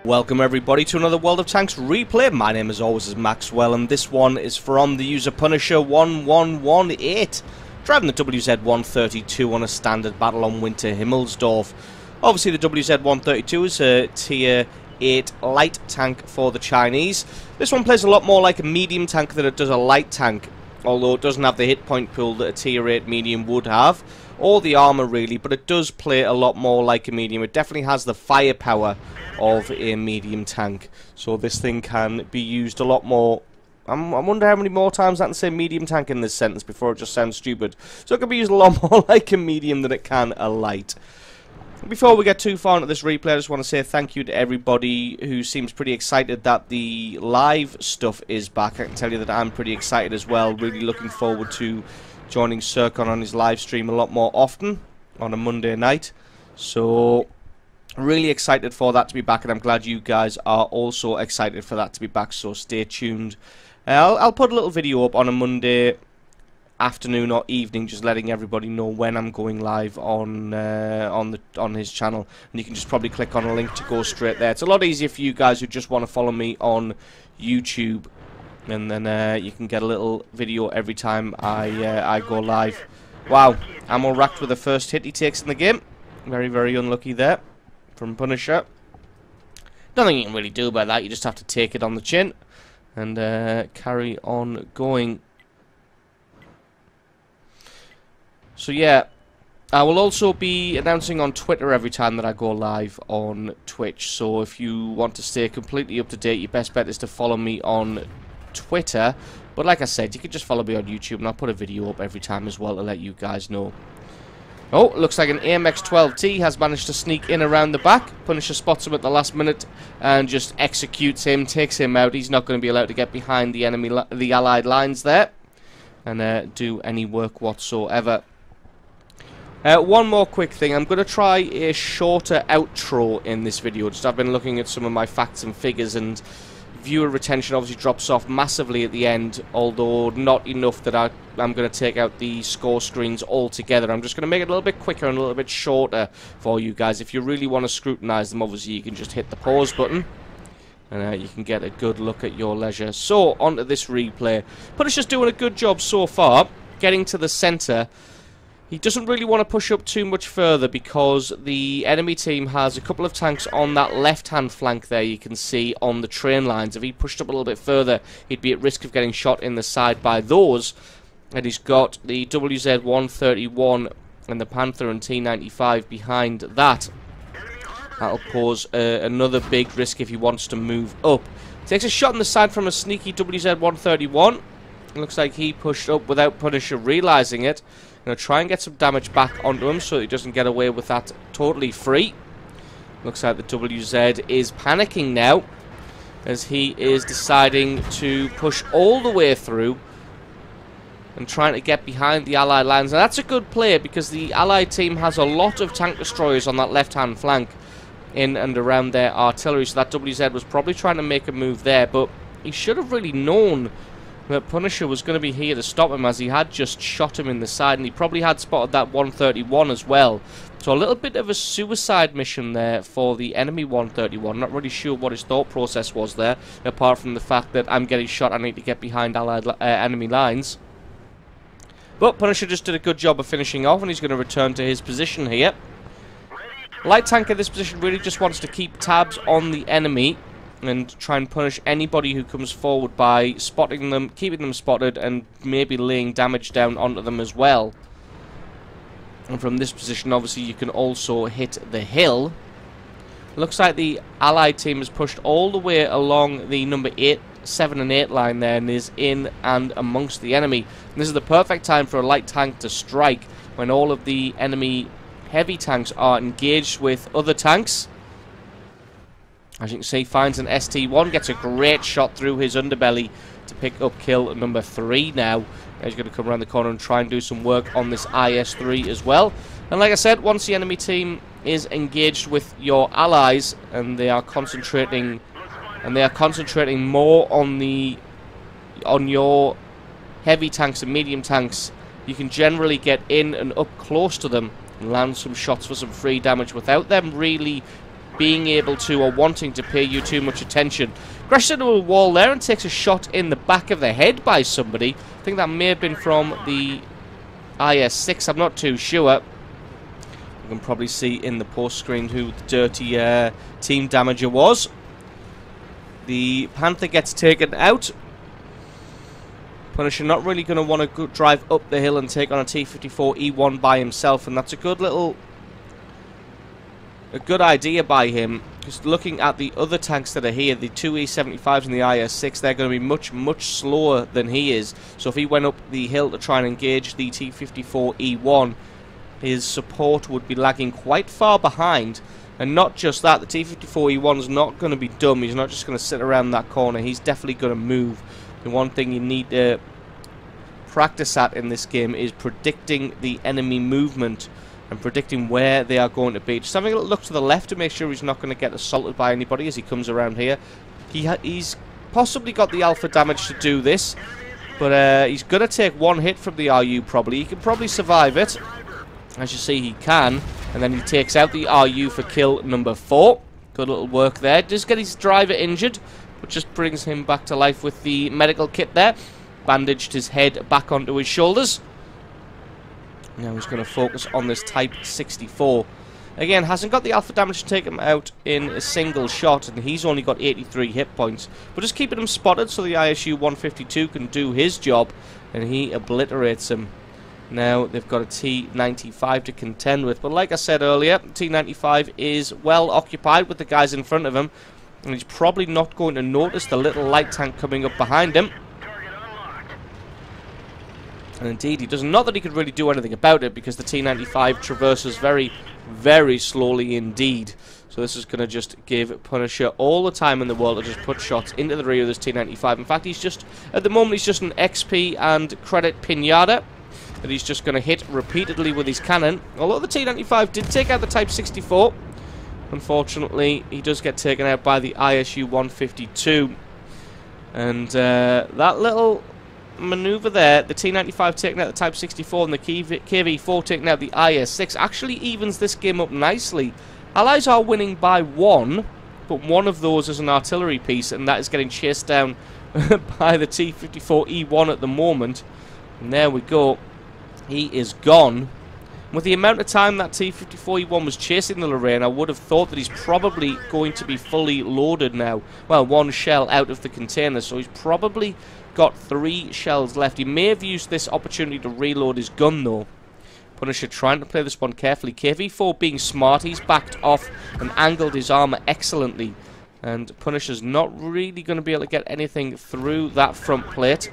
Welcome everybody to another World of Tanks replay. My name as always is Maxwell, and this one is from the user Punisher 1118, driving the WZ-132 on a standard battle on Winter Himmelsdorf. Obviously the WZ-132 is a tier 8 light tank for the Chinese. This one plays a lot more like a medium tank than it does a light tank, although it doesn't have the hit point pool that a tier 8 medium would have, or the armor really, but it does play a lot more like a medium. It definitely has the firepower of a medium tank, so this thing can be used a lot more. I wonder how many more times I can say medium tank in this sentence before it just sounds stupid. So it can be used a lot more like a medium than it can a light. Before we get too far into this replay, I just want to say thank you to everybody who seems pretty excited that the live stuff is back. I can tell you that I'm pretty excited as well. Really looking forward to joining Circon on his live stream a lot more often on a Monday night. So really excited for that to be back, and I'm glad you guys are also excited for that to be back, so stay tuned. I'll put a little video up on a Monday afternoon or evening, just letting everybody know when I'm going live on his channel, and you can just probably click on a link to go straight there. It's a lot easier for you guys who just want to follow me on YouTube, and then you can get a little video every time I go live. Wow, ammo racked with the first hit he takes in the game. Very, very unlucky there from Punisher. Nothing you can really do about that. You just have to take it on the chin and carry on going. So yeah, I will also be announcing on Twitter every time that I go live on Twitch. So if you want to stay completely up to date, your best bet is to follow me on Twitter. But like I said, you can just follow me on YouTube, and I'll put a video up every time as well to let you guys know. Oh, looks like an AMX-12T has managed to sneak in around the back. Punisher spots him at the last minute and just executes him, takes him out. He's not going to be allowed to get behind the the Allied lines there and do any work whatsoever. One more quick thing. I'm going to try a shorter outro in this video. I've been looking at some of my facts and figures, and viewer retention obviously drops off massively at the end, although not enough that I'm going to take out the score screens altogether. I'm just going to make it a little bit quicker and a little bit shorter for you guys. If you really want to scrutinize them, obviously you can just hit the pause button, and you can get a good look at your leisure. So, onto this replay. Punisher's doing a good job so far, getting to the center. He doesn't really want to push up too much further because the enemy team has a couple of tanks on that left-hand flank there, you can see, on the train lines. If he pushed up a little bit further, he'd be at risk of getting shot in the side by those. And he's got the WZ-131 and the Panther and T-95 behind that. That'll pose another big risk if he wants to move up. Takes a shot in the side from a sneaky WZ-131. Looks like he pushed up without Punisher realizing it. Going to try and get some damage back onto him so he doesn't get away with that totally free. Looks like the WZ is panicking now, as he is deciding to push all the way through and trying to get behind the Allied lines. And that's a good play, because the Allied team has a lot of tank destroyers on that left-hand flank in and around their artillery, so that WZ was probably trying to make a move there, but he should have really known that Punisher was going to be here to stop him, as he had just shot him in the side, and he probably had spotted that 131 as well. So a little bit of a suicide mission there for the enemy 131. Not really sure what his thought process was there, apart from the fact that I'm getting shot, I need to get behind Allied enemy lines. But Punisher just did a good job of finishing off, and he's going to return to his position here. Light tank in this position really just wants to keep tabs on the enemy and try and punish anybody who comes forward by spotting them, keeping them spotted, and maybe laying damage down onto them as well. And from this position, obviously, you can also hit the hill. Looks like the Allied team has pushed all the way along the number 8, 7 and 8 line there, and is in and amongst the enemy. And this is the perfect time for a light tank to strike, when all of the enemy heavy tanks are engaged with other tanks. As you can see, finds an ST1, gets a great shot through his underbelly to pick up kill number 3 now. He's going to come around the corner and try and do some work on this IS-3 as well. And like I said, once the enemy team is engaged with your allies, and they are concentrating more on your heavy tanks and medium tanks, you can generally get in and up close to them and land some shots for some free damage without them really being able to or wanting to pay you too much attention. Crashes into a wall there and takes a shot in the back of the head by somebody. I think that may have been from the IS-6, I'm not too sure. You can probably see in the post screen who the dirty team damager was. The Panther gets taken out. Punisher not really going to want to drive up the hill and take on a T-54E1 by himself, and that's a good idea by him. Just looking at the other tanks that are here, the two E-75s and the IS-6, they're going to be much, much slower than he is. So if he went up the hill to try and engage the T-54E1, his support would be lagging quite far behind. And not just that, the T-54E1 is not going to be dumb. He's not just going to sit around that corner. He's definitely going to move. The one thing you need to practice at in this game is predicting the enemy movement and predicting where they are going to be. Just having a look to the left to make sure he's not going to get assaulted by anybody as he comes around here. He's possibly got the alpha damage to do this, but he's going to take one hit from the RU probably. He can probably survive it. As you see, he can. And then he takes out the RU for kill number 4. Good little work there. Does get his driver injured, but just brings him back to life with the medical kit there. Bandaged his head back onto his shoulders. Now he's going to focus on this Type 64. Again, hasn't got the alpha damage to take him out in a single shot, and he's only got 83 hit points. But just keeping him spotted so the ISU-152 can do his job, and he obliterates him. Now they've got a T-95 to contend with, but like I said earlier, T-95 is well occupied with the guys in front of him, and he's probably not going to notice the little light tank coming up behind him. And indeed he doesn't. Not that he could really do anything about it, because the T-95 traverses very, very slowly indeed. So this is going to just give Punisher all the time in the world to just put shots into the rear of this T-95. In fact, he's just, at the moment, he's just an XP and credit pinata that he's just going to hit repeatedly with his cannon. Although the T-95 did take out the Type 64, unfortunately, he does get taken out by the ISU-152. And that little maneuver there, the T-95 taking out the Type 64 and the KV-4 taking out the IS-6, actually evens this game up nicely. Allies are winning by 1, but one of those is an artillery piece, and that is getting chased down by the T-54E1 at the moment. And there we go. He is gone. With the amount of time that T-54E1 was chasing the Lorraine, I would have thought that he's probably going to be fully loaded now. Well, 1 shell out of the container, so he's probably got 3 shells left. He may have used this opportunity to reload his gun, though. Punisher trying to play this one carefully. KV-4 being smart, he's backed off and angled his armor excellently. And Punisher's not really going to be able to get anything through that front plate.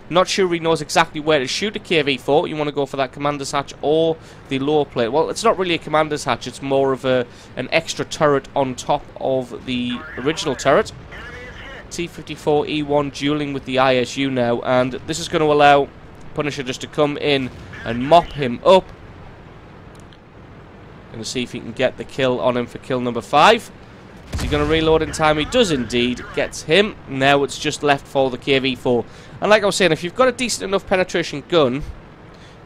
Not sure he knows exactly where to shoot a KV-4. You want to go for that commander's hatch or the lower plate. Well, it's not really a commander's hatch. It's more of an extra turret on top of the original turret. T-54E1 dueling with the ISU now. And this is going to allow Punisher just to come in and mop him up. Going to see if he can get the kill on him for kill number 5. Is he going to reload in time? He does indeed. Gets him. Now it's just left for the KV-4. And like I was saying, if you've got a decent enough penetration gun,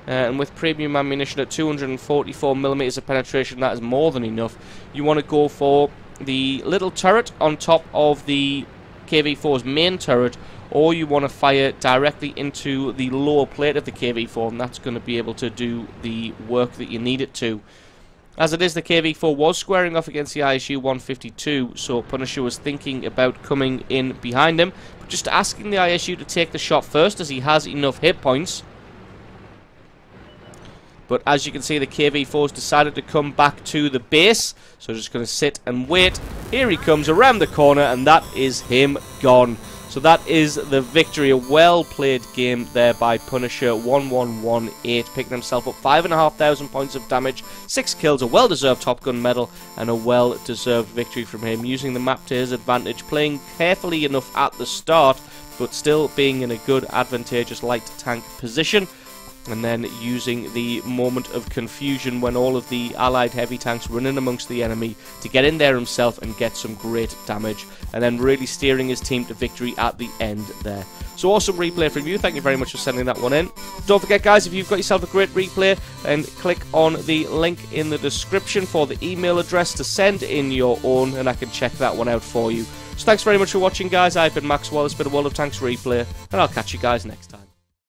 and with premium ammunition at 244mm of penetration, that is more than enough. You want to go for the little turret on top of the KV-4's main turret, or you want to fire directly into the lower plate of the KV-4, and that's going to be able to do the work that you need it to. As it is, the KV-4 was squaring off against the ISU-152, so Punisher was thinking about coming in behind him, but just asking the ISU to take the shot first, as he has enough hit points. But as you can see, the KV-4's decided to come back to the base, so just going to sit and wait. Here he comes around the corner, and that is him gone. So that is the victory. A well-played game there by Punisher. 1118, picking himself up 5,500 points of damage, 6 kills, a well-deserved Top Gun medal, and a well-deserved victory from him. Using the map to his advantage, playing carefully enough at the start, but still being in a good, advantageous light tank position. and then using the moment of confusion when all of the allied heavy tanks run in amongst the enemy to get in there himself and get some great damage, and then really steering his team to victory at the end there. So awesome replay from you. Thank you very much for sending that one in. Don't forget, guys, if you've got yourself a great replay, then click on the link in the description for the email address to send in your own, and I can check that one out for you. So thanks very much for watching, guys. I've been Maxwell. It's been a World of Tanks replay, and I'll catch you guys next time.